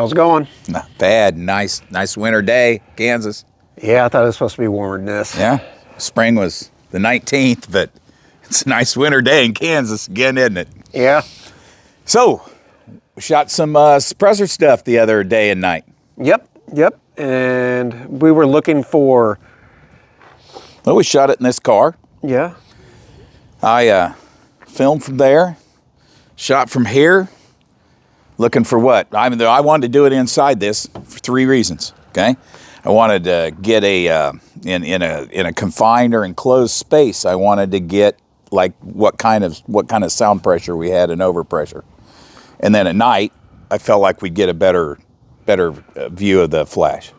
How's it going? Not bad. Nice winter day, Kansas. Yeah, I thought it was supposed to be warmer than this. Yeah. Spring was the 19th, but it's a nice winter day in Kansas again, isn't it? Yeah. So, we shot some suppressor stuff the other day and night. Yep. And we were looking for... Well, we shot it in this car. Yeah. I filmed from there, shot from here, looking for what? I wanted to do it inside this for 3 reasons, okay? I wanted to get in a confined or enclosed space. I wanted to get like what kind of sound pressure we had and overpressure. And then at night, I felt like we'd get a better view of the flash.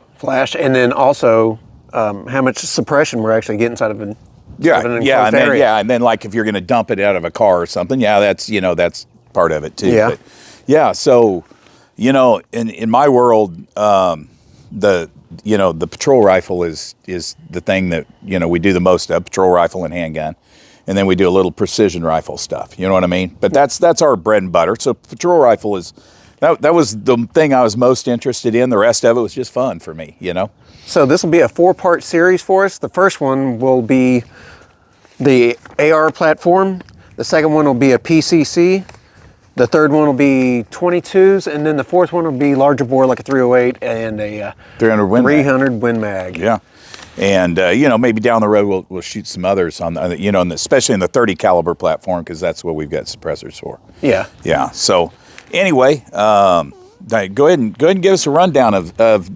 And then also how much suppression we're actually getting inside of an and then like if you're going to dump it out of a car or something, that's part of it too. Yeah. But yeah, so in my world, the patrol rifle is the thing that we do the most of, patrol rifle and handgun, and then we do a little precision rifle stuff. You know what I mean? But that's our bread and butter. So patrol rifle is that was the thing I was most interested in. The rest of it was just fun for me. So this will be a 4-part series for us. The first one will be the AR platform. The second one will be a PCC. The third one will be 22s, and then the fourth one will be larger bore like a 308 and a 300 Win Mag. Yeah, and maybe down the road we'll shoot some others on especially in the 30 caliber platform, because that's what we've got suppressors for. Yeah. Yeah. So anyway, go ahead and give us a rundown of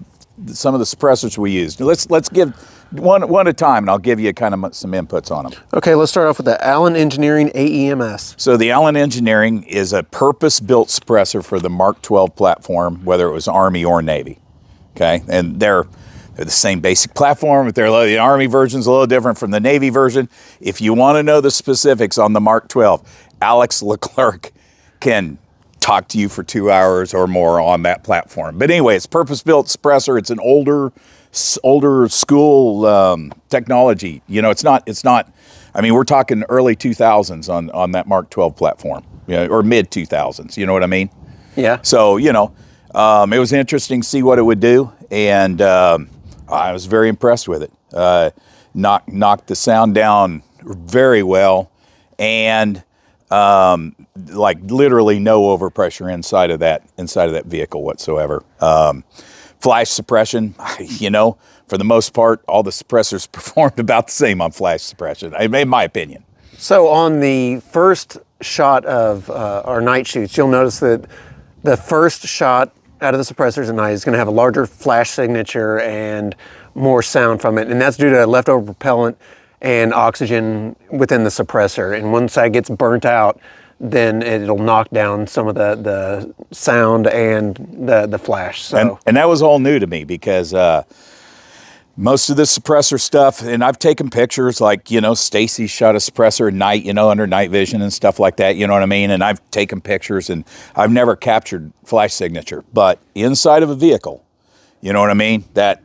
some of the suppressors we used. Let's give one at a time, and I'll give you kind of some inputs on them. Okay, let's start off with the Allen Engineering AEMS. So the Allen Engineering is a purpose-built suppressor for the Mark 12 platform, whether it was Army or Navy. Okay, and they're the same basic platform, but the Army version's a little different from the Navy version. If you want to know the specifics on the Mark 12, Alex Leclerc can talk to you for 2 hours or more on that platform. But anyway, it's purpose-built suppressor. It's an older school technology. It's not. I mean, we're talking early 2000s on that Mark 12 platform, or mid 2000s. You know what I mean? Yeah. So it was interesting to see what it would do, and I was very impressed with it. Knocked the sound down very well, and like literally no overpressure inside of that vehicle whatsoever. Flash suppression, for the most part, all the suppressors performed about the same on flash suppression, in my opinion. So on the first shot of our night shoots, you'll notice that the first shot out of the suppressors at night is going to have a larger flash signature and more sound from it. And that's due to leftover propellant and oxygen within the suppressor. And once that gets burnt out, then it'll knock down some of the sound and the flash. So and that was all new to me, because most of the suppressor stuff, and I've taken pictures, like Stacy shot a suppressor at night, under night vision and stuff like that. You know what I mean? And I've taken pictures, and I've never captured flash signature. But inside of a vehicle, you know what I mean? That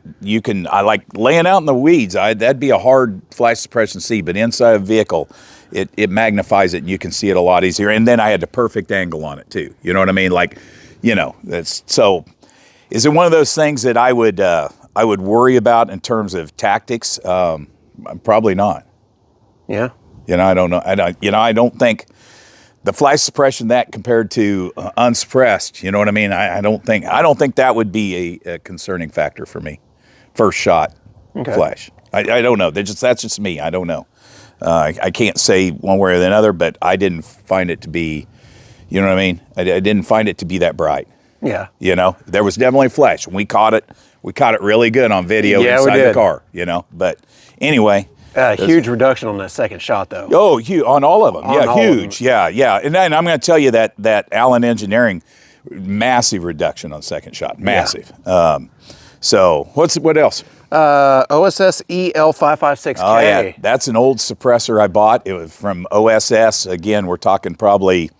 I like laying out in the weeds. That'd be a hard flash suppression to see, but inside a vehicle, it magnifies it, and you can see it a lot easier. And then I had the perfect angle on it too. You know what I mean? Like, that's so. Is it one of those things that I would worry about in terms of tactics? Probably not. Yeah. I don't know. I don't think the flash suppression that compared to unsuppressed. You know what I mean? I don't think that would be a concerning factor for me. First shot, flash. I don't know. That's just me. I don't know. I can't say one way or the other, but I didn't find it to be, you know what I mean? I didn't find it to be that bright. Yeah. There was definitely flash. We caught it really good on video inside the car, But anyway. Huge reduction on that second shot, though. Oh, huge on all of them. Huge. Yeah. And then I'm going to tell you that Allen Engineering, massive reduction on second shot. Massive. Yeah. So what else? OSS EL556K. Oh, yeah. That's an old suppressor I bought. It was from OSS. Again, we're talking probably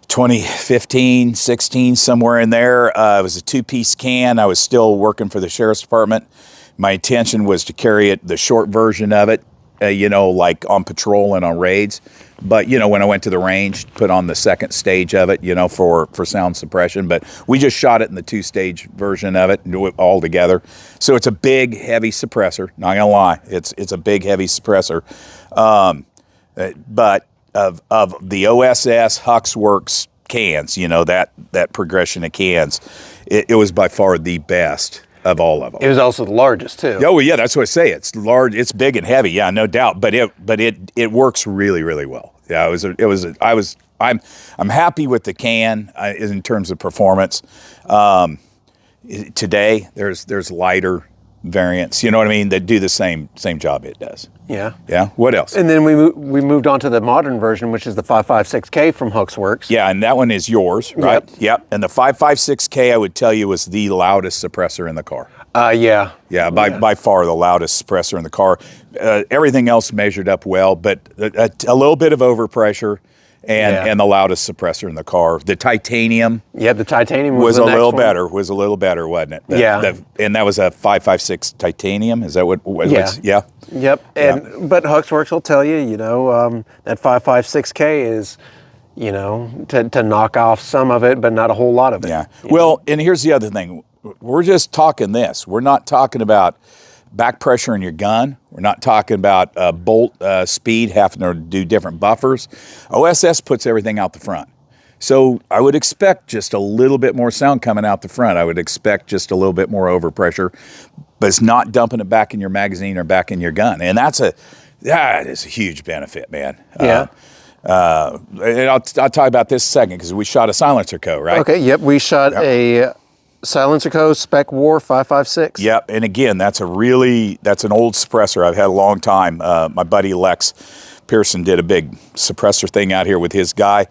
2015, 16, somewhere in there. It was a 2-piece can. I was still working for the Sheriff's Department. My intention was to carry the short version of it, like on patrol and on raids. But, you know, when I went to the range, put on the second stage of it, you know, for sound suppression. But we just shot it in the 2-stage version of it and do it all together. So it's a big, heavy suppressor. Not gonna lie, it's a big, heavy suppressor. But of the OSS Huxwrx cans, you know, that progression of cans, it was by far the best of all of them. It was also the largest too. Oh yeah, that's what I say. It's large, it's big and heavy. Yeah, no doubt. But it works really, really well. Yeah, I'm happy with the can in terms of performance. Today there's lighter variants, you know what I mean, that do the same job it does. Yeah. Yeah. What else? And then we moved on to the modern version, which is the 556K from Huxwrx. Yeah, and that one is yours, right? Yep. And the 556K, I would tell you, was the loudest suppressor in the car. Yeah. Yeah, by far the loudest suppressor in the car. Everything else measured up well, but a little bit of overpressure and the loudest suppressor in the car. The titanium. Yeah, the titanium was a little better. Was a little better, wasn't it? And that was a 556 titanium. Is that what? Yeah. Yep. But Huxwrx will tell you, you know, that 556K is, you know, to knock off some of it, but not a whole lot of it. Yeah. Well, and here's the other thing. We're just talking this. We're not talking about back pressure in your gun. We're not talking about bolt speed, having to do different buffers. OSS puts everything out the front. So I would expect just a little bit more sound coming out the front. I would expect just a little bit more overpressure, but it's not dumping it back in your magazine or back in your gun. And that is a huge benefit, man. Yeah. And I'll talk about this second because we shot a silencer co, right? Okay. Yep. We shot a Silencer Co. Spec War 556. Yep, and again, that's an old suppressor I've had a long time. My buddy Lex Pearson did a big suppressor thing out here with his guy.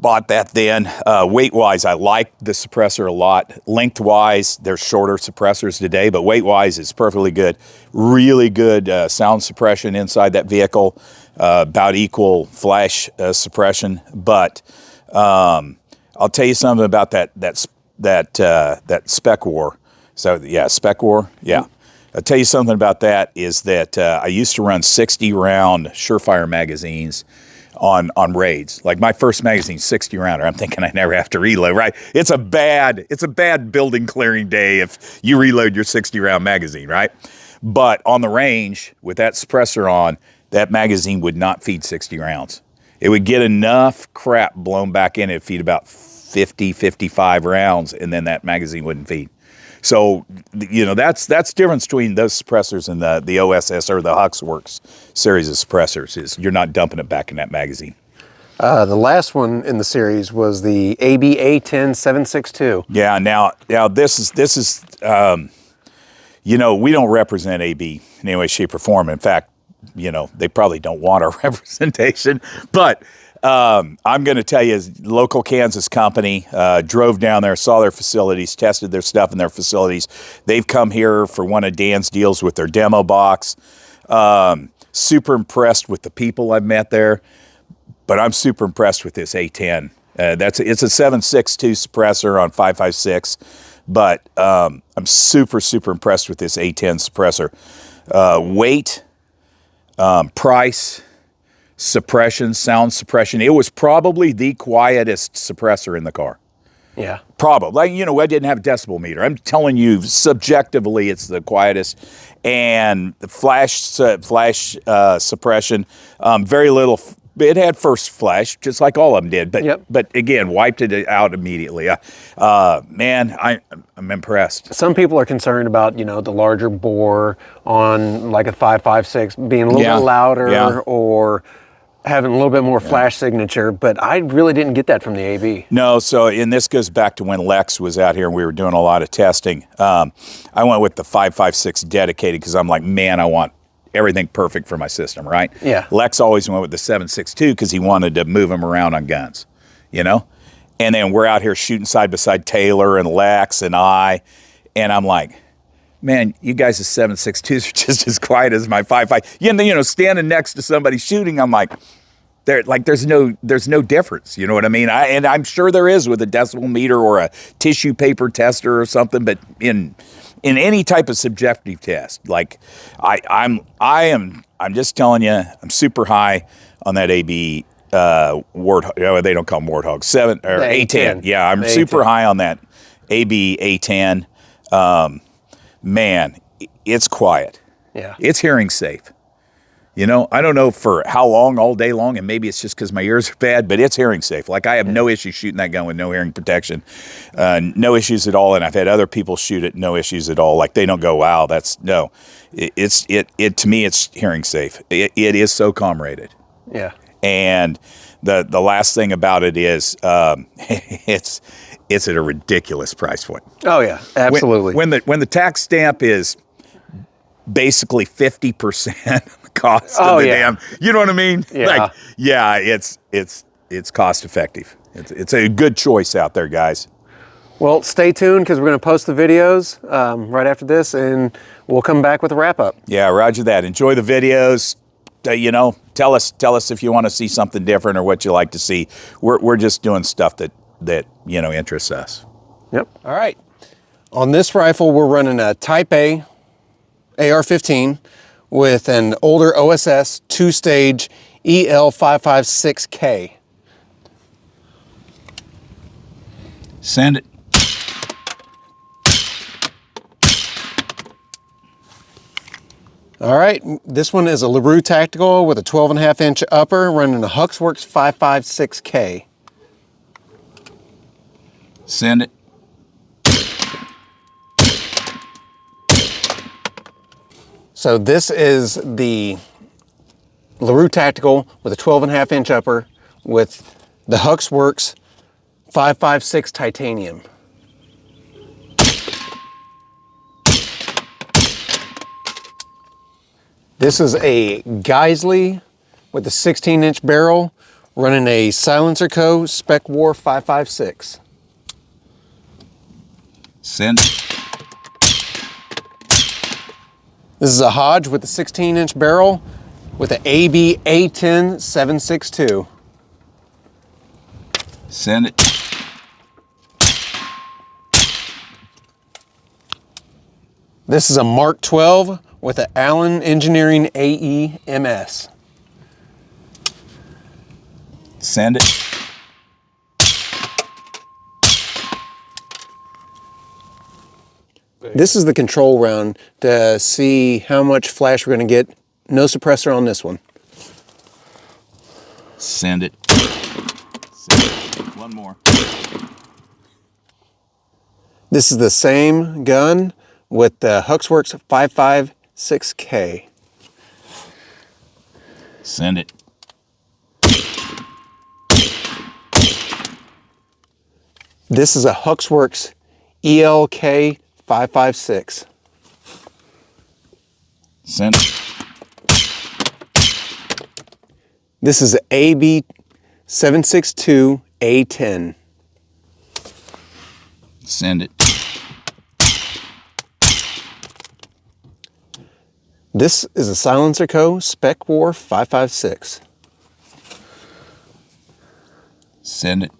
Bought that then. Weight-wise, I like the suppressor a lot. Length-wise, there's shorter suppressors today, but weight-wise, it's perfectly good. Really good sound suppression inside that vehicle, about equal flash suppression. But I'll tell you something about that Spec War. So yeah, Spec War. Yeah, I'll tell you something about that is that I used to run 60 round Surefire magazines on raids. Like my first magazine, 60 rounder. I'm thinking I never have to reload. Right? It's a bad building clearing day if you reload your 60 round magazine. Right? But on the range with that suppressor on, that magazine would not feed 60 rounds. It would get enough crap blown back in. It'd feed about 50, 55 rounds, and then that magazine wouldn't feed. So, you know, that's the difference between those suppressors and the OSS or the Huxwrx series of suppressors is you're not dumping it back in that magazine. The last one in the series was the AB A10762. Yeah, now this is you know, we don't represent AB in any way, shape, or form. In fact, you know, they probably don't want our representation, but I'm going to tell you, local Kansas company, drove down there, saw their facilities, tested their stuff in their facilities. They've come here for one of Dan's deals with their demo box. Super impressed with the people I've met there, but I'm super impressed with this A10. It's a 7.62 suppressor on 5.56, but I'm super, super impressed with this A10 suppressor. Weight, price, suppression, sound suppression. It was probably the quietest suppressor in the car. Yeah. Probably. Like, you know, I didn't have a decibel meter. I'm telling you, subjectively, it's the quietest. And the flash suppression, very little. It had first flash, just like all of them did. But but again, wiped it out immediately. Man, I'm impressed. Some people are concerned about, you know, the larger bore on like a 5.56 being a little bit louder or having a little bit more flash signature, but I really didn't get that from the AB. No, so, and this goes back to when Lex was out here and we were doing a lot of testing. I went with the 5.56 dedicated because I'm like, man, I want everything perfect for my system, right? Yeah. Lex always went with the 7.62 because he wanted to move them around on guns, you know? And then we're out here shooting side by side, Taylor and Lex and and I'm like, man, you guys' 7.62s are just as quiet as my 5.5. You know, standing next to somebody shooting, I'm like, there's no difference. You know what I mean? And I'm sure there is with a decibel meter or a tissue paper tester or something. But in in any type of subjective test. Like I'm just telling you, I'm super high on that AB Warthog. Oh, they don't call them Warthog 7 or A10. Yeah, I'm super high on that AB A10. Man, it's quiet. Yeah, it's hearing safe. You know, I don't know for how long, all day long, and maybe it's just because my ears are bad, but it's hearing safe. Like, I have no issue shooting that gun with no hearing protection, no issues at all. And I've had other people shoot it, no issues at all. Like, they don't go, wow, that's no. It to me, it's hearing safe. It is so rated. Yeah. And the last thing about it is, it's at a ridiculous price point. Oh yeah, absolutely. When the tax stamp is basically 50% cost of the damn, you know what I mean? Yeah. Like, yeah, it's cost effective. It's a good choice out there, guys. Well, stay tuned because we're going to post the videos right after this, and we'll come back with a wrap up. Yeah, roger that. Enjoy the videos. You know, tell us if you want to see something different or what you like to see. We're just doing stuff that you know interests us. Yep. All right. On this rifle, we're running a Type A AR-15 with an older OSS 2-stage EL556K. Send it. All right, this one is a LaRue Tactical with a 12.5-inch upper running a Huxwrx 556K. Send it. So this is the LaRue Tactical with a 12.5-inch upper with the Huxwrx 556 titanium. This is a Geisley with a 16-inch barrel running a Silencer Co. Spec War 556. Send it. This is a Hodge with a 16-inch barrel with an AB A10 7.62. Send it. This is a Mark 12 with an Allen Engineering AEMS. Send it. This is the control round to see how much flash we're going to get. No suppressor on this one. Send it. Send it. One more. This is the same gun with the Huxwrx 556K. Send it. This is a Huxwrx ELK 556. Send it. This is a AB 762 A10. Send it. This is a Silencer Co. Spec War 556. Send it.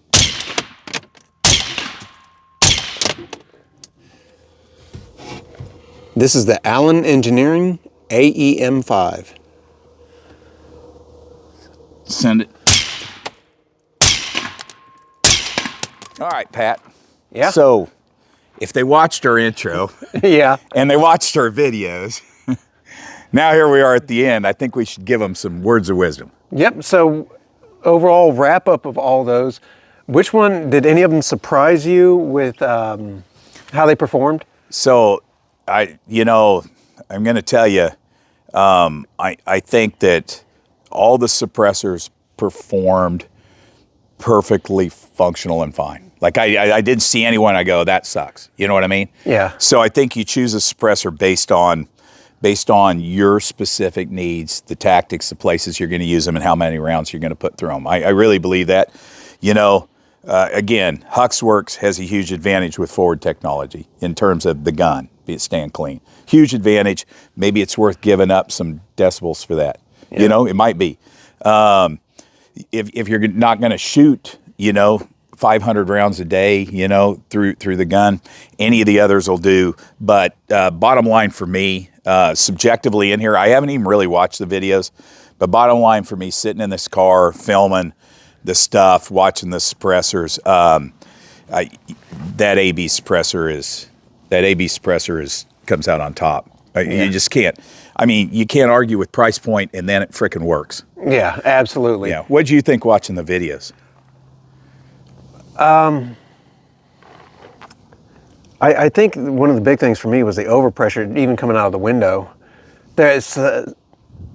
This is the Allen Engineering AEM5. Send it. All right, Pat. Yeah. So, if they watched our intro Yeah. and they watched our videos, now here we are at the end. I think we should give them some words of wisdom. Yep. So, overall wrap up of all those, which one did any of them surprise you with how they performed? So, I'm going to tell you, I think that all the suppressors performed perfectly functional and fine. Like I didn't see anyone I go, that sucks. You know what I mean? Yeah. So I think you choose a suppressor based on your specific needs, the tactics, the places you're going to use them, and how many rounds you're going to put through them. I really believe that. Again, Huxwrx has a huge advantage with forward technology in terms of the gun, be it stand clean. Huge advantage. Maybe it's worth giving up some decibels for that. Yeah. You know, it might be. If you're not going to shoot, 500 rounds a day, you know, through the gun. Any of the others will do. But bottom line for me, subjectively in here, I haven't even really watched the videos, but bottom line for me, sitting in this car, filming the stuff, watching the suppressors, that AB suppressor comes out on top. You just can't. I mean, you can't argue with price point, and then it frickin' works. Yeah, absolutely. Yeah. What do you think watching the videos? I think one of the big things for me was the overpressure, even coming out of the window. There's,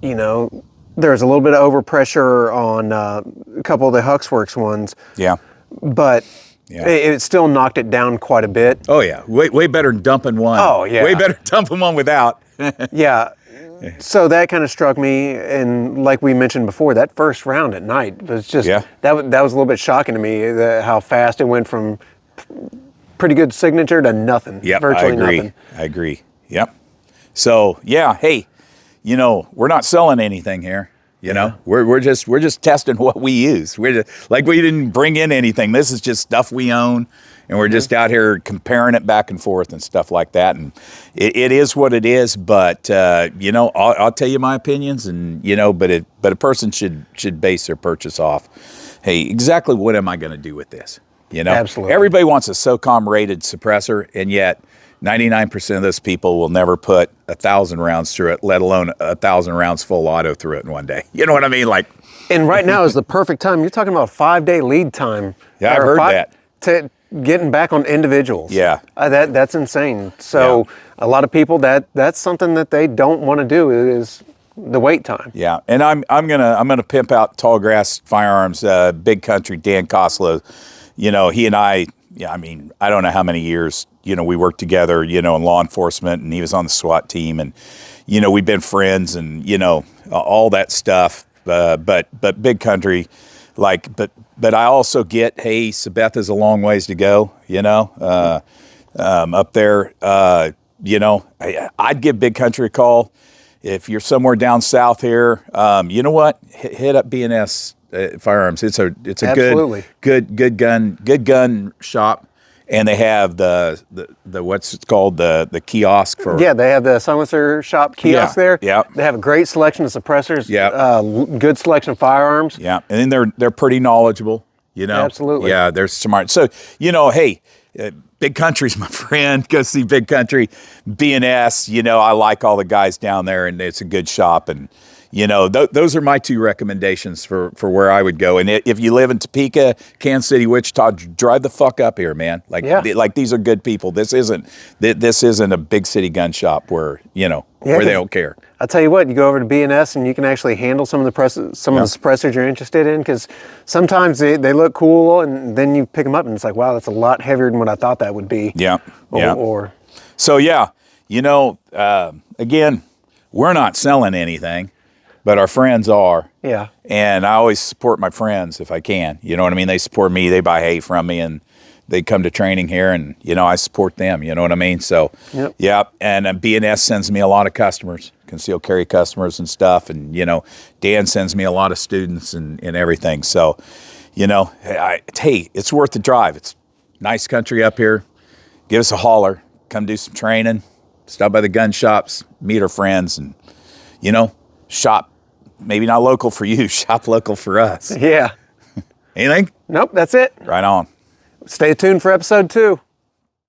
you know, there's a little bit of overpressure on a couple of the Huxwrx ones. Yeah. But it still knocked it down quite a bit. Oh yeah, way better than dumping one. Oh yeah, way better than dumping one without. Yeah. So that kind of struck me, and like we mentioned before, that first round at night was just that was a little bit shocking to me. How fast it went from pretty good signature to nothing. Yep, virtually I agree. nothing. I agree. Yep. So yeah, hey, you know, we're not selling anything here. You know, we're just testing what we use. We're just, like, we didn't bring in anything. This is just stuff we own, and we're just out here comparing it back and forth and stuff like that. And it is what it is. But you know, I'll tell you my opinions, and you know, but a person should base their purchase off, hey, exactly what am I going to do with this? You know, absolutely. Everybody wants a SOCOM rated suppressor, and yet 99% of those people will never put 1,000 rounds through it, let alone 1,000 rounds full auto through it in one day. You know what I mean? Like, and right now is the perfect time. You're talking about a 5-day lead time. Yeah, I've heard that. To getting back on individuals. Yeah. That's insane. So a lot of people, that's something that they don't want to do is the wait time. Yeah, and I'm gonna pimp out Tallgrass Firearms, Big Country, Dan Koslow. You know, he and I mean, I don't know how many years, you know, we worked together, you know, in law enforcement, and he was on the SWAT team, and, you know, we've been friends, and, you know, all that stuff. But Big Country, like, but I also get, hey, Sabetha's a long ways to go, you know, up there, you know, I'd give Big Country a call. If you're somewhere down south here, you know what, hit up BNS Firearms. It's a good gun shop, and they have the what's it called, the kiosk for they have the silencer shop kiosk there. Yeah, they have a great selection of suppressors. Yeah, good selection of firearms. Yeah, and then they're pretty knowledgeable. You know, absolutely. Yeah, they're smart. So you know, hey. Big Country's my friend. Go see Big Country. BNS, you know, I like all the guys down there, and it's a good shop. And, you know, those are my two recommendations for where I would go. And if you live in Topeka, Kansas City, Wichita, drive the fuck up here, man. Like, like these are good people. This isn't a big city gun shop where, you know, where they don't care. I'll tell you what, you go over to BNS and you can actually handle some of the suppressors you're interested in, because sometimes they look cool, and then you pick them up and it's like, wow, that's a lot heavier than what I thought that would be. Yeah. So yeah, you know, again, we're not selling anything, but our friends are. Yeah. And I always support my friends if I can. You know what I mean? They support me. They buy hay from me, and they come to training here, and, you know, I support them. You know what I mean? So, yeah. And BNS sends me a lot of customers, concealed carry customers and stuff. And, you know, Dan sends me a lot of students and everything. So, you know, hey, it's worth the drive. It's nice country up here. Give us a holler. Come do some training. Stop by the gun shops. Meet our friends. And, you know, shop. Maybe not local for you. Shop local for us. Yeah. Anything? Nope, that's it. Right on. Stay tuned for episode 2.